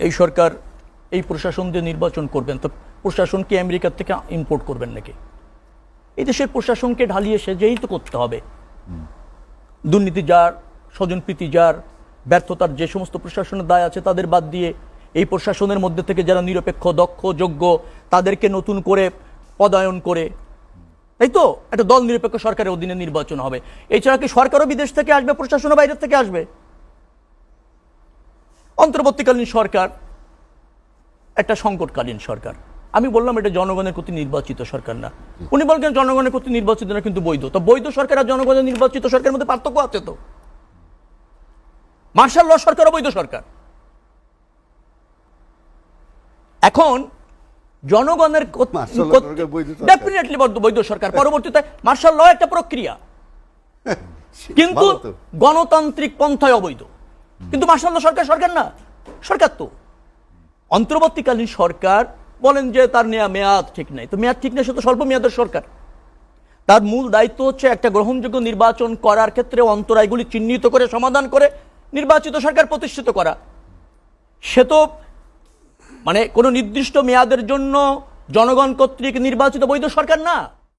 এই সরকার এই প্রশাসন দিয়ে নির্বাচন করবেন, তো প্রশাসনকে আমেরিকার থেকে ইম্পোর্ট করবেন নাকি? এই দেশের প্রশাসনকে ঢালিয়ে সেজেই তো করতে হবে। দুর্নীতি যার, স্বজনপ্রীতি যার, ব্যর্থতার যে সমস্ত প্রশাসনের দায় আছে তাদের বাদ দিয়ে এই প্রশাসনের মধ্যে থেকে যারা নিরপেক্ষ, দক্ষ, যোগ্য তাদেরকে নতুন করে পদায়ন করে, তাই তো একটা দল নিরপেক্ষ সরকারের অধীনে নির্বাচন হবে। এছাড়া কি সরকারও বিদেশ থেকে আসবে, প্রশাসনও বাইরের থেকে আসবে? অন্তর্বর্তীকালীন সরকার একটা সংকটকালীন সরকার। আমি বললাম এটা জনগণের কর্তৃক নির্বাচিত সরকার না। উনি বলছেন জনগণের কর্তৃক নির্বাচিত না কিন্তু বৈধ। তো বৈধ সরকার আর জনগণের নির্বাচিত সরকারের মধ্যে পার্থক্য আছে তো। মার্শাল ল সরকার অবৈধ সরকার। এখন জনগণের ডেফিনেটলি বৈধ সরকার, পরবর্তীতে মার্শাল ল একটা প্রক্রিয়া, কিন্তু গণতান্ত্রিক পন্থায় অবৈধ। কিন্তু মার্শাল ল সরকার সরকার না, সরকার তো। অন্তর্বর্তীকালীন সরকার বলেন যে তার নেয়া মেয়াদ ঠিক নাই, তো মেয়াদ ঠিক নেই, সে তো স্বল্প মেয়াদের সরকার। তার মূল দায়িত্ব হচ্ছে একটা গ্রহণযোগ্য নির্বাচন করার ক্ষেত্রে অন্তরায়গুলি চিহ্নিত করে সমাধান করে নির্বাচিত সরকার প্রতিষ্ঠিত করা। সে তো মানে কোনো নির্দিষ্ট মেয়াদের জন্য জনগণ কর্তৃক নির্বাচিত বৈধ সরকার না।